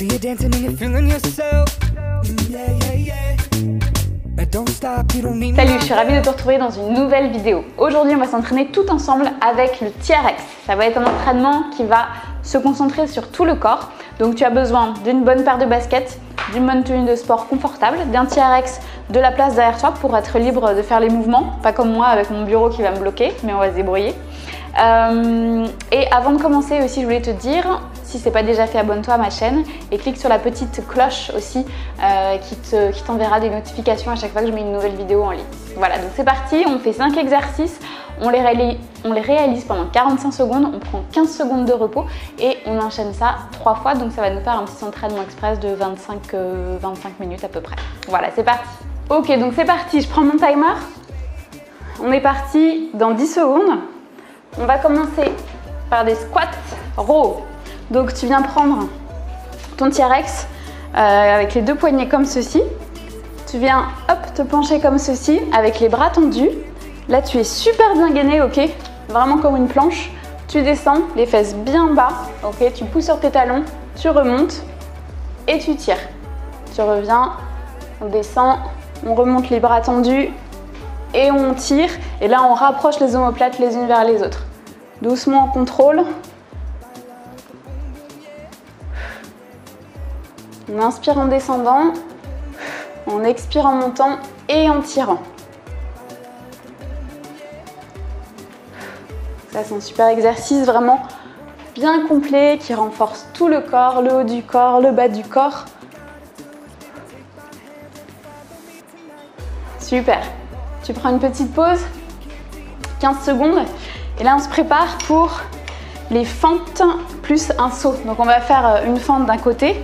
See you dancing and you're feeling yourself. Yeah, yeah, yeah. Don't stop, you don't need. Salut, je suis ravie de te retrouver dans une nouvelle vidéo. Aujourd'hui, on va s'entraîner tout ensemble avec le TRX. Ça va être un entraînement qui va se concentrer sur tout le corps. Donc tu as besoin d'une bonne paire de baskets, d'une bonne tenue de sport confortable, d'un TRX, de la place derrière toi pour être libre de faire les mouvements. Pas comme moi avec mon bureau qui va me bloquer, mais on va se débrouiller. Et avant de commencer aussi, je voulais te dire, si ce n'est pas déjà fait, abonne-toi à ma chaîne et clique sur la petite cloche aussi qui t'enverra des notifications à chaque fois que je mets une nouvelle vidéo en ligne. Voilà, donc c'est parti, on fait 5 exercices, on les réalise pendant 45 secondes, on prend 15 secondes de repos et on enchaîne ça 3 fois, donc ça va nous faire un petit entraînement express de 25 minutes à peu près. Voilà, c'est parti. Ok, donc c'est parti, je prends mon timer. On est parti dans 10 secondes. On va commencer par des squats row. Donc tu viens prendre ton TRX avec les deux poignets comme ceci. Tu viens hop te pencher comme ceci avec les bras tendus. Là tu es super bien gainé, ok? Vraiment comme une planche. Tu descends, les fesses bien bas, ok? Tu pousses sur tes talons, tu remontes et tu tires. Tu reviens, on descend, on remonte les bras tendus et on tire. Et là on rapproche les omoplates les unes vers les autres. Doucement, on contrôle. On inspire en descendant, on expire en montant et en tirant. Ça, c'est un super exercice vraiment bien complet qui renforce tout le corps, le haut du corps, le bas du corps. Super. Tu prends une petite pause, 15 secondes. Et là, on se prépare pour les fentes plus un saut. Donc, on va faire une fente d'un côté.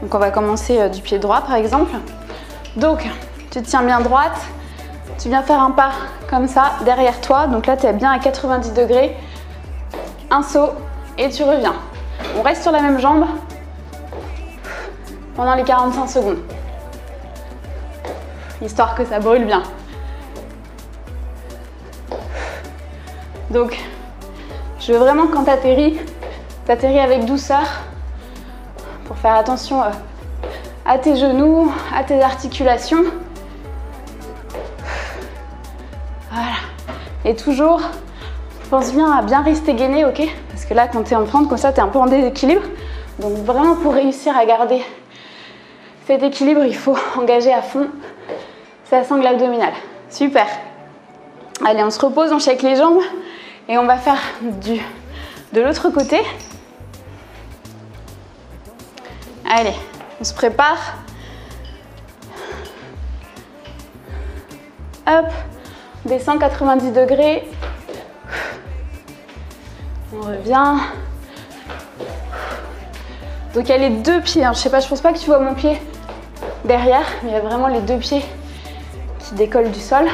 Donc, on va commencer du pied droit, par exemple. Donc, tu te tiens bien droite. Tu viens faire un pas comme ça derrière toi. Donc là, tu es bien à 90 degrés. Un saut et tu reviens. On reste sur la même jambe pendant les 45 secondes. Histoire que ça brûle bien. Donc, je veux vraiment que quand tu atterris avec douceur pour faire attention à tes genoux, à tes articulations. Voilà. Et toujours, pense bien à bien rester gainé, ok? Parce que là, quand tu es en fente, comme ça, tu es un peu en déséquilibre. Donc, vraiment, pour réussir à garder cet équilibre, il faut engager à fond sa sangle abdominale. Super. Allez, on se repose, on shake les jambes. Et on va faire de l'autre côté. Allez, on se prépare. Hop, on descend 90 degrés. On revient. Donc il y a les deux pieds. Hein. Je sais pas, je pense pas que tu vois mon pied derrière, mais il y a vraiment les deux pieds qui décollent du sol.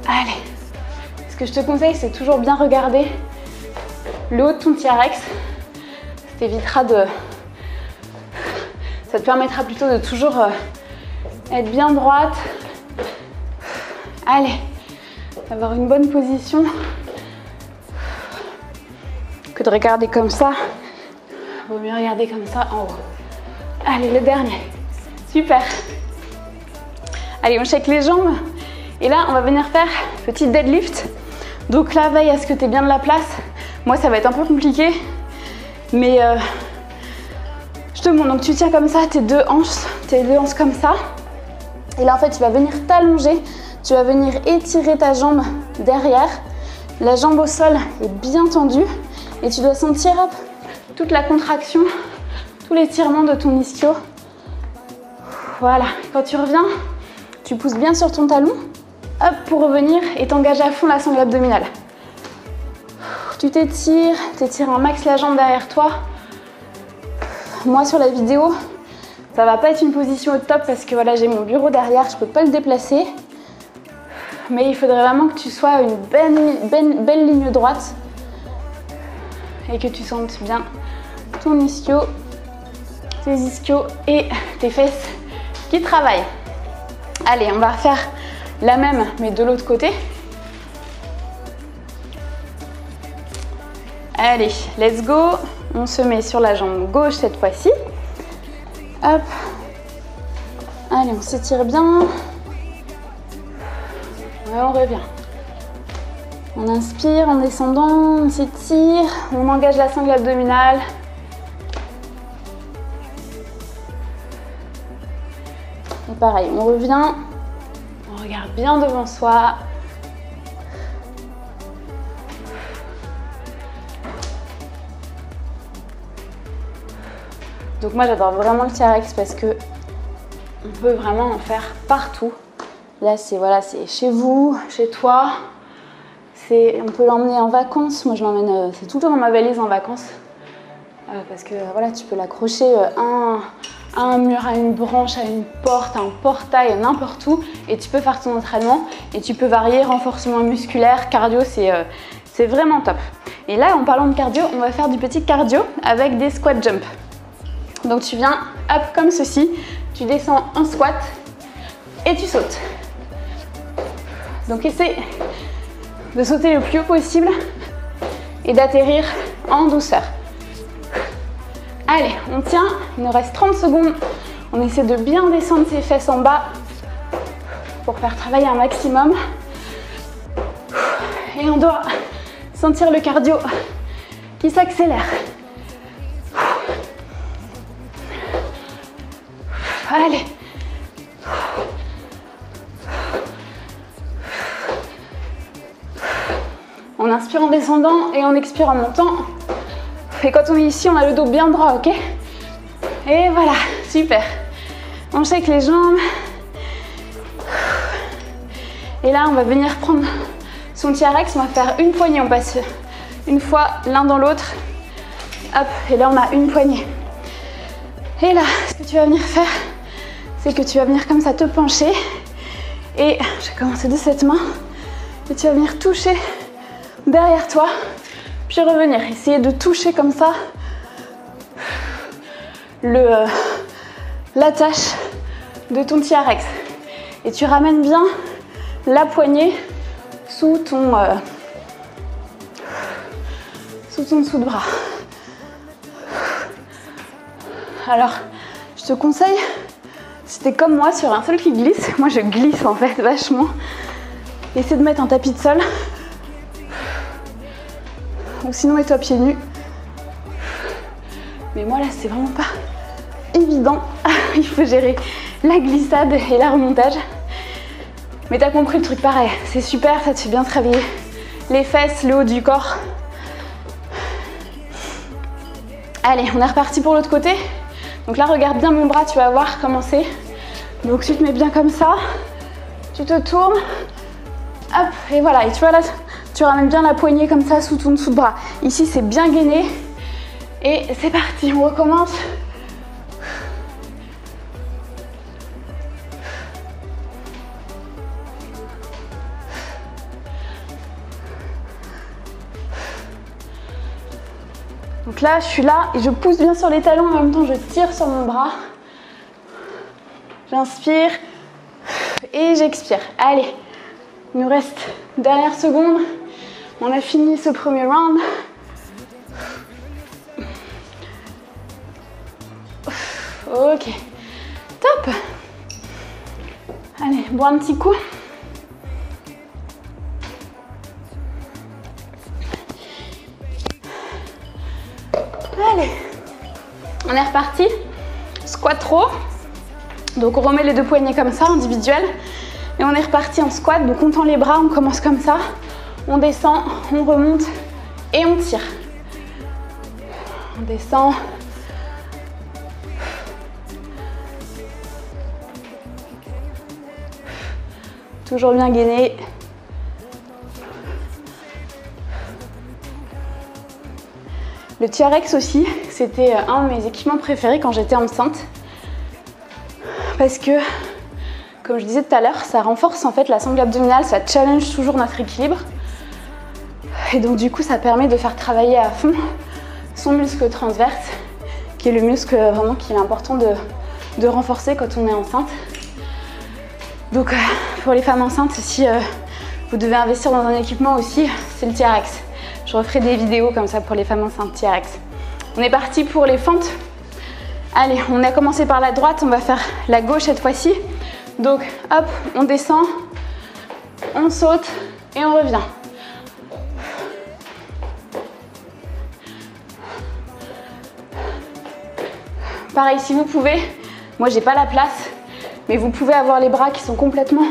Allez, ce que je te conseille, c'est toujours bien regarder le haut de ton TRX. Ça t'évitera de... Ça te permettra plutôt de toujours être bien droite. Allez, avoir une bonne position. Que de regarder comme ça. Vaut mieux regarder comme ça en haut. Allez, le dernier. Super. Allez, on shake les jambes. Et là, on va venir faire petit deadlift. Donc là, veille à ce que tu aies bien de la place. Moi, ça va être un peu compliqué. Mais je te montre. Donc tu tiens comme ça tes deux hanches comme ça. Et là, en fait, tu vas venir t'allonger. Tu vas venir étirer ta jambe derrière. La jambe au sol est bien tendue. Et tu dois sentir hop, toute la contraction, tout l'étirement de ton ischio. Voilà. Quand tu reviens, tu pousses bien sur ton talon. Hop, pour revenir et t'engager à fond la sangle abdominale. Tu t'étires un max la jambe derrière toi. Moi sur la vidéo, ça va pas être une position au top parce que voilà, j'ai mon bureau derrière, je peux pas le déplacer. Mais il faudrait vraiment que tu sois à une belle ligne droite et que tu sentes bien ton ischio, tes ischios et tes fesses qui travaillent. Allez, on va refaire la même mais de l'autre côté. Allez, let's go. On se met sur la jambe gauche cette fois-ci. Hop. Allez, on s'étire bien. Ouais, on revient. On inspire en descendant, on s'étire, on engage la sangle abdominale. Et pareil, on revient, on regarde bien devant soi. Donc moi j'adore vraiment le TRX parce que on peut vraiment en faire partout. Là c'est voilà, c'est chez vous, chez toi. On peut l'emmener en vacances. Moi je l'emmène, c'est tout le temps dans ma valise en vacances. Parce que voilà, tu peux l'accrocher à un mur, à une branche, à une porte, à un portail, n'importe où. Et tu peux faire ton entraînement. Et tu peux varier renforcement musculaire, cardio, c'est vraiment top. Et là en parlant de cardio, on va faire du petit cardio avec des squat jump. Donc tu viens, hop, comme ceci. Tu descends en squat et tu sautes. Donc essaie de sauter le plus haut possible et d'atterrir en douceur. Allez, on tient, il nous reste 30 secondes. On essaie de bien descendre ses fesses en bas pour faire travailler un maximum. Et on doit sentir le cardio qui s'accélère. Allez. On inspire en descendant et on expire en montant. Et quand on est ici, on a le dos bien droit, ok? Et voilà, super. On shake les jambes. Et là, on va venir prendre son TRX. On va faire une poignée. On passe une fois l'un dans l'autre. Hop, et là, on a une poignée. Et là, ce que tu vas venir faire, c'est que tu vas venir comme ça te pencher. Et je vais commencer de cette main. Et tu vas venir toucher derrière toi, puis revenir. Essayer de toucher comme ça l'attache de ton TRX. Et tu ramènes bien la poignée sous ton dessous de bras. Alors, je te conseille, si t'es comme moi sur un sol qui glisse, moi je glisse en fait vachement, essaie de mettre un tapis de sol. Ou sinon mets-toi pieds nus. Mais moi là c'est vraiment pas évident. Il faut gérer la glissade et la remontage. Mais t'as compris le truc pareil. C'est super, ça te fait bien travailler les fesses, le haut du corps. Allez, on est reparti pour l'autre côté. Donc là regarde bien mon bras, tu vas voir comment c'est. Donc tu te mets bien comme ça. Tu te tournes. Hop, et voilà. Et tu vois là, tu ramènes bien la poignée comme ça sous ton dessous de bras. Ici, c'est bien gainé. Et c'est parti, on recommence. Donc là, je suis là et je pousse bien sur les talons. En même temps, je tire sur mon bras. J'inspire et j'expire. Allez, il nous reste dernière seconde. On a fini ce premier round. Ok, top. Allez, bois un petit coup. Allez, on est reparti. Squat row. Donc on remet les deux poignets comme ça, individuels. Et on est reparti en squat. Donc on tend les bras, on commence comme ça. On descend, on remonte et on tire. On descend. Toujours bien gainé. Le TRX aussi, c'était un de mes équipements préférés quand j'étais enceinte. Parce que, comme je disais tout à l'heure, ça renforce en fait la sangle abdominale, ça challenge toujours notre équilibre. Et donc du coup, ça permet de faire travailler à fond son muscle transverse, qui est le muscle vraiment qu'il est important de renforcer quand on est enceinte. Donc pour les femmes enceintes, si vous devez investir dans un équipement aussi, c'est le TRX. Je referai des vidéos comme ça pour les femmes enceintes TRX. On est parti pour les fentes. Allez, on a commencé par la droite, on va faire la gauche cette fois-ci. Donc hop, on descend, on saute et on revient. Pareil, si vous pouvez, moi j'ai pas la place, mais vous pouvez avoir les bras qui sont complètement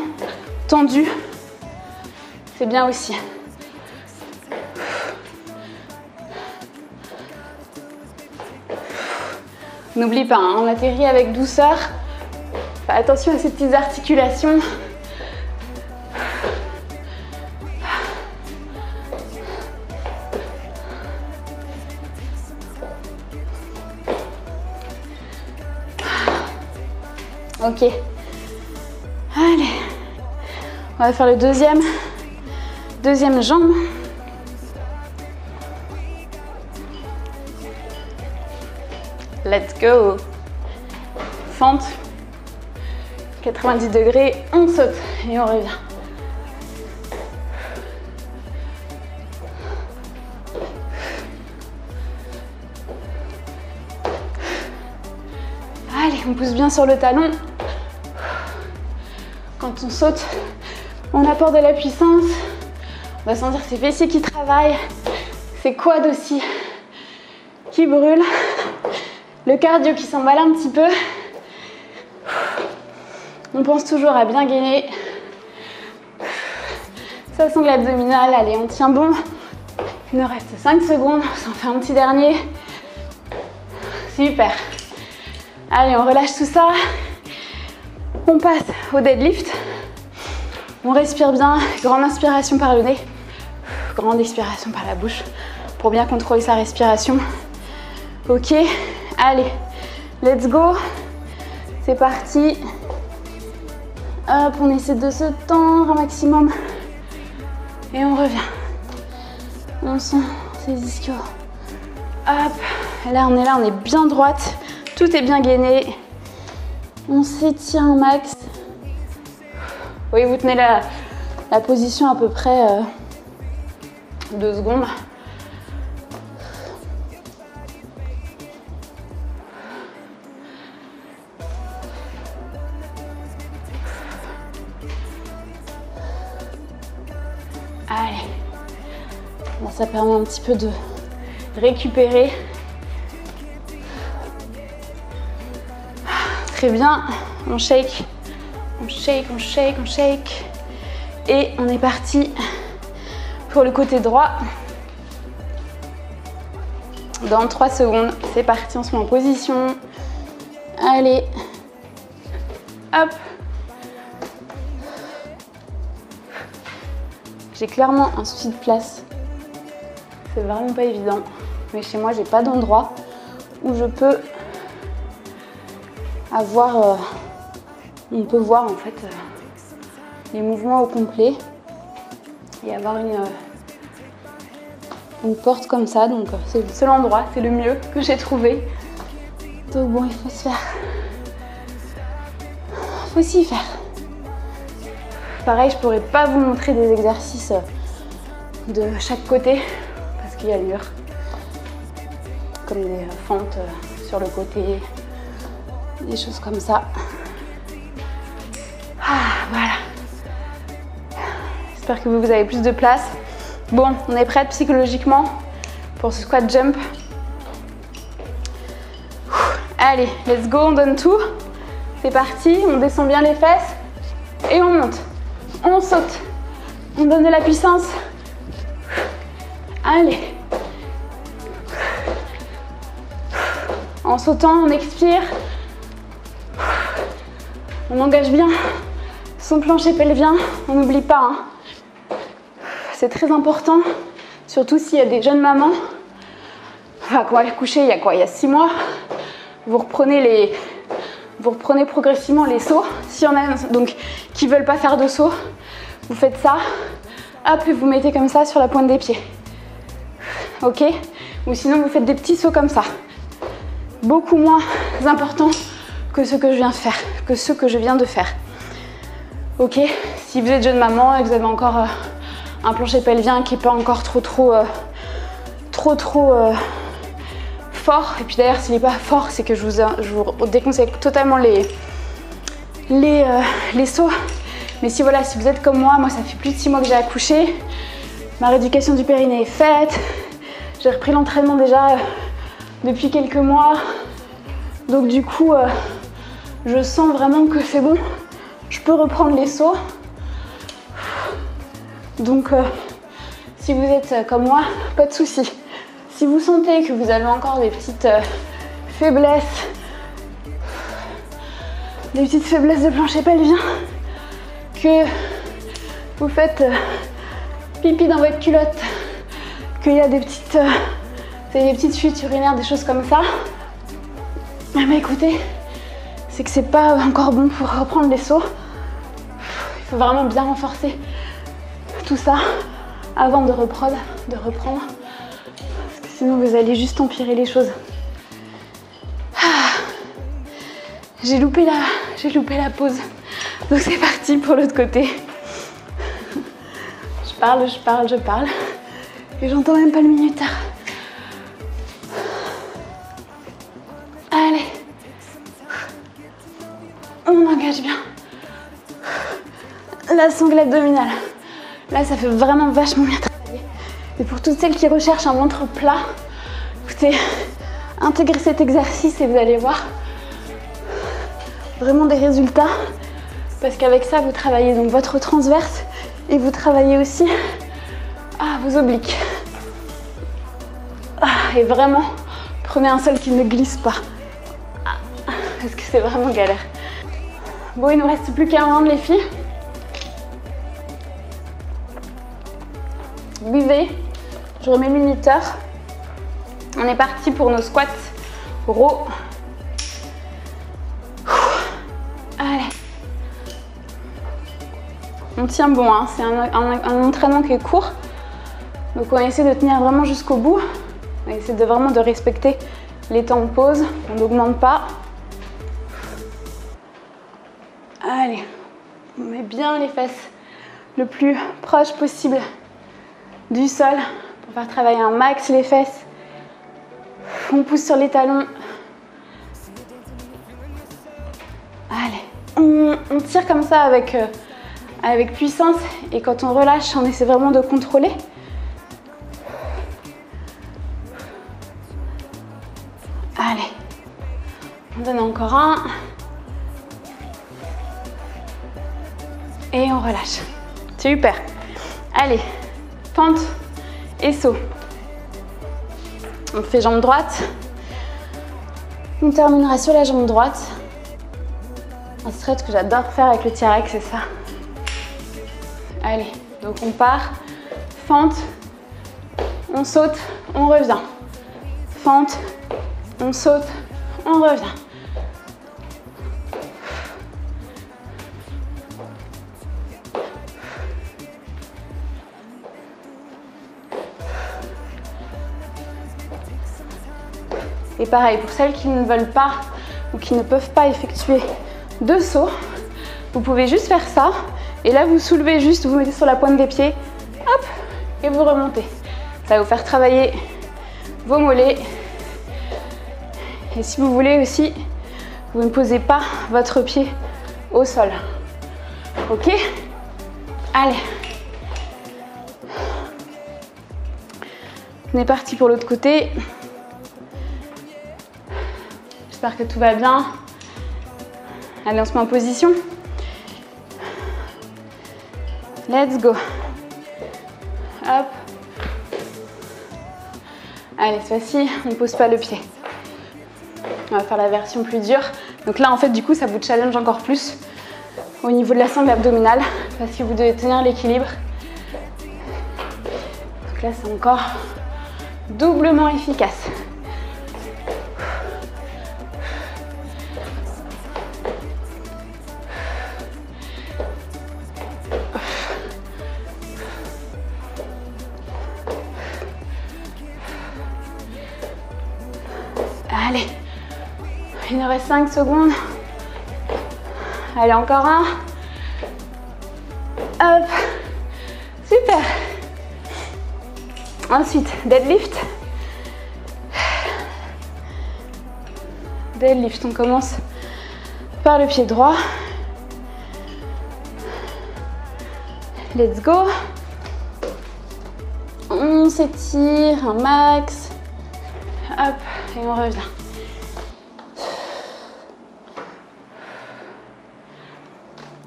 tendus. C'est bien aussi. N'oublie pas, hein, on atterrit avec douceur. Fais attention à ces petites articulations. Ok. Allez. On va faire le deuxième jambe. Let's go. Fente. 90 degrés, on saute et on revient. Allez, on pousse bien sur le talon. Quand on saute, on apporte de la puissance. On va sentir ses fessiers qui travaillent, ses quads aussi qui brûlent, le cardio qui s'emballe un petit peu. On pense toujours à bien gainer sa sangle abdominale. Allez, on tient bon. Il nous reste 5 secondes. On s'en fait un petit dernier. Super. Allez, on relâche tout ça. On passe au deadlift. On respire bien. Grande inspiration par le nez. Grande expiration par la bouche pour bien contrôler sa respiration. Ok. Allez, let's go. C'est parti. Hop, on essaie de se tendre un maximum. Et on revient. On sent ses ischios. Hop. Là, on est bien droite. Tout est bien gainé. On s'étire un max. Oui, vous tenez la position à peu près 2 secondes. Allez. Là, ça permet un petit peu de récupérer. Très bien, on shake, on shake, on shake, on shake. Et on est parti pour le côté droit. Dans 3 secondes, c'est parti, on se met en position. Allez, hop. J'ai clairement un souci de place. C'est vraiment pas évident. Mais chez moi, j'ai pas d'endroit où je peux avoir, on peut voir en fait les mouvements au complet et avoir une porte comme ça. Donc c'est le seul endroit, c'est le mieux que j'ai trouvé. Donc bon, il faut s'y faire. Pareil, je pourrais pas vous montrer des exercices de chaque côté parce qu'il y a le mur, comme des fentes sur le côté. Des choses comme ça. Ah, voilà. J'espère que vous avez plus de place. Bon, on est prête psychologiquement pour ce squat jump. Allez, let's go, on donne tout. C'est parti, on descend bien les fesses et on monte. On saute. On donne de la puissance. Allez. En sautant, on expire. On engage bien son plancher pelvien, on n'oublie pas. Hein. C'est très important, surtout s'il y a des jeunes mamans. Enfin, quand elle coucher, il y a quoi? Il y a 6 mois. Vous reprenez progressivement les sauts. S'il y en a donc qui ne veulent pas faire de saut, vous faites ça. Hop, et vous mettez comme ça sur la pointe des pieds. Ok? Ou sinon, vous faites des petits sauts comme ça. Beaucoup moins important que ce que je viens de faire, Ok, si vous êtes jeune maman et que vous avez encore un plancher pelvien qui n'est pas encore trop trop fort. Et puis d'ailleurs, s'il n'est pas fort, c'est que je vous déconseille totalement les sauts. Mais si voilà, si vous êtes comme moi ça fait plus de 6 mois que j'ai accouché. Ma rééducation du périnée est faite. J'ai repris l'entraînement déjà depuis quelques mois. Donc du coup, je sens vraiment que c'est bon. Je peux reprendre les sauts. Donc si vous êtes comme moi, pas de souci. Si vous sentez que vous avez encore des petites faiblesses, de plancher pelvien, que vous faites pipi dans votre culotte, qu'il y a des petites fuites urinaires, des choses comme ça, mais écoutez, c'est que c'est pas encore bon pour reprendre les sauts. Il faut vraiment bien renforcer tout ça avant de reprendre, parce que sinon vous allez juste empirer les choses. J'ai loupé la pause, donc c'est parti pour l'autre côté. Je parle, et j'entends même pas le minuteur. Allez, on engage bien la sangle abdominale. Là, ça fait vraiment vachement bien travailler. Et pour toutes celles qui recherchent un ventre plat, écoutez, intégrez cet exercice et vous allez voir vraiment des résultats. Parce qu'avec ça, vous travaillez donc votre transverse et vous travaillez aussi vos obliques. Et vraiment, prenez un sol qui ne glisse pas. Parce que c'est vraiment galère. Bon, il ne nous reste plus qu'un round, les filles. Buvez. Je remets le minuteur. On est parti pour nos squats row. Allez. On tient bon, hein. C'est un entraînement qui est court. Donc on essaie de tenir vraiment jusqu'au bout. On essaie vraiment de respecter les temps de pause. On n'augmente pas. Allez, on met bien les fesses le plus proche possible du sol pour faire travailler un max les fesses. On pousse sur les talons. Allez, on tire comme ça avec puissance et quand on relâche, on essaie vraiment de contrôler. Allez, on donne encore un. Et on relâche. Super. Allez, pente et saut. On fait jambe droite. On terminera sur la jambe droite. Un stretch que j'adore faire avec le TRX, c'est ça. Allez, donc on part. Fente. On saute, on revient. Fente. On saute, on revient. Et pareil, pour celles qui ne veulent pas ou qui ne peuvent pas effectuer de saut, vous pouvez juste faire ça. Et là, vous soulevez juste, vous mettez sur la pointe des pieds, hop, et vous remontez. Ça va vous faire travailler vos mollets. Et si vous voulez aussi, vous ne posez pas votre pied au sol. Ok? Allez. On est parti pour l'autre côté. J'espère que tout va bien. Allez, on se met en position. Let's go. Hop. Allez, cette fois-ci, on ne pose pas le pied. On va faire la version plus dure. Donc là, en fait, du coup, ça vous challenge encore plus au niveau de la sangle abdominale parce que vous devez tenir l'équilibre. Donc là, c'est encore doublement efficace. Allez, il nous reste 5 secondes. Allez, encore un. Hop, super. Ensuite, deadlift. deadlift. On commence par le pied droit. Let's go. On s'étire un max. Hop, et on revient.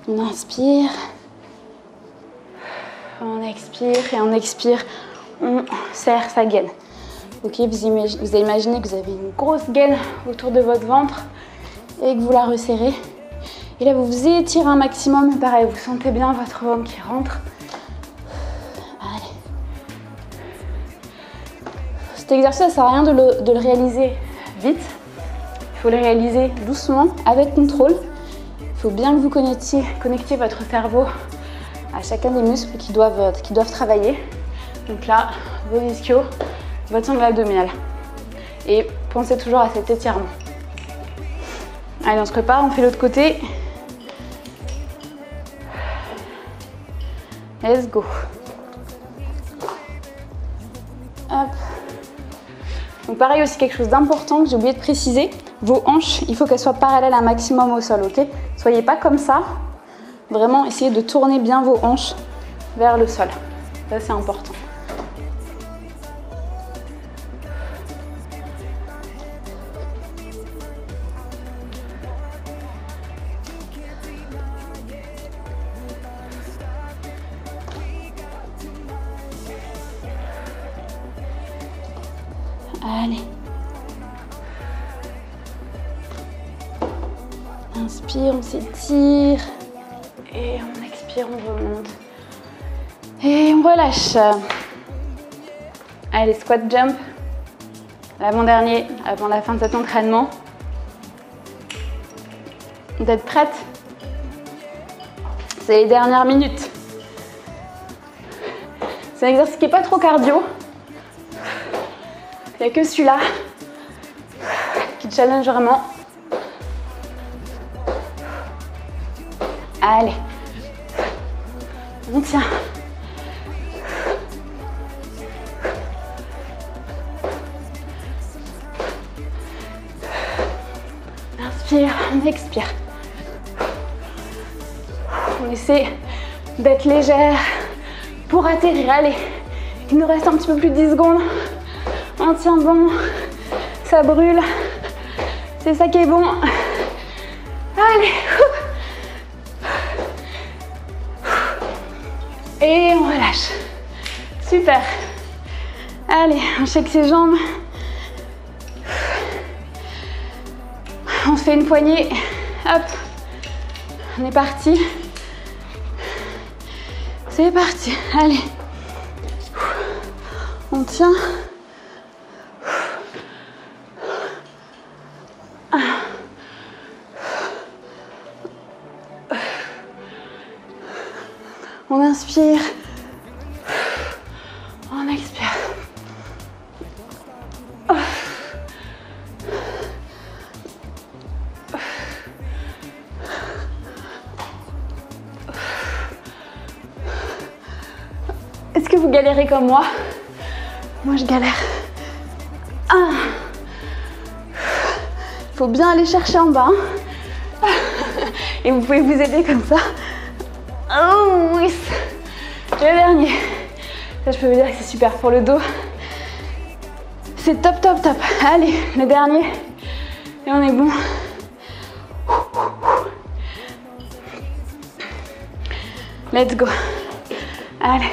On inspire. On expire et on expire. On serre sa gaine. Ok, vous allez imaginer que vous avez une grosse gaine autour de votre ventre et que vous la resserrez. Et là, vous vous étirez un maximum. Pareil, vous sentez bien votre ventre qui rentre. Allez. Cet exercice, ça ne sert à rien de le réaliser vite. Il faut le réaliser doucement, avec contrôle. Il faut bien que vous connectiez votre cerveau à chacun des muscles qui doivent travailler. Donc là, vos ischios, votre sangle abdominale. Et pensez toujours à cet étirement. Allez, on se prépare, on fait l'autre côté. Let's go. Hop. Donc pareil aussi, quelque chose d'important que j'ai oublié de préciser. Vos hanches, il faut qu'elles soient parallèles un maximum au sol, ok? Soyez pas comme ça. Vraiment, essayez de tourner bien vos hanches vers le sol. Ça, c'est important. Allez. Inspire, on s'étire. Et on expire, on remonte. Et on relâche. Allez, squat jump. L'avant-dernier, avant la fin de cet entraînement. Vous êtes prête? C'est les dernières minutes. C'est un exercice qui n'est pas trop cardio. Il n'y a que celui-là qui challenge vraiment. Allez, on tient. Inspire, on expire. On essaie d'être légère pour atterrir. Allez, il nous reste un petit peu plus de 10 secondes. On tient bon, ça brûle, c'est ça qui est bon. Allez, et on relâche. Super. Allez, on check ses jambes. On se fait une poignée. Hop, on est parti. C'est parti. Allez, on tient. On inspire, on expire. Est-ce que vous galérez comme moi? Moi, je galère. Il faut bien aller chercher en bas. Et vous pouvez vous aider comme ça. Oh oui, le dernier. Ça, je peux vous dire que c'est super pour le dos. C'est top, top, top. Allez, le dernier. Et on est bon. Let's go. Allez.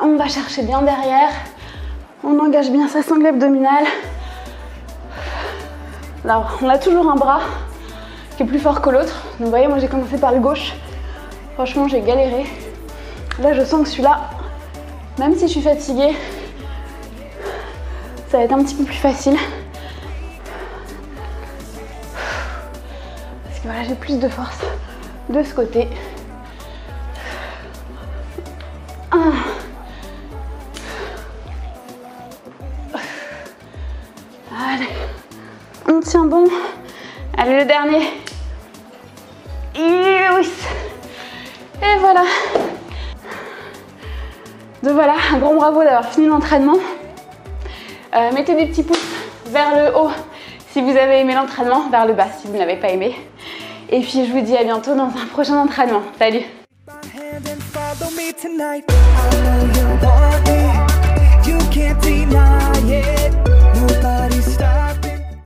On va chercher bien derrière. On engage bien sa sangle abdominale. Alors, on a toujours un bras qui est plus fort que l'autre. Donc, vous voyez, moi j'ai commencé par le gauche. Franchement, j'ai galéré. Là, je sens que celui-là, même si je suis fatiguée, ça va être un petit peu plus facile. Parce que voilà, j'ai plus de force de ce côté. Allez, on tient bon. Allez, le dernier. Et oui. Et voilà. Donc voilà, un grand bravo d'avoir fini l'entraînement. Mettez des petits pouces vers le haut si vous avez aimé l'entraînement, vers le bas si vous ne l'avez pas aimé. Et puis je vous dis à bientôt dans un prochain entraînement. Salut! My hand and follow me tonight. I know you're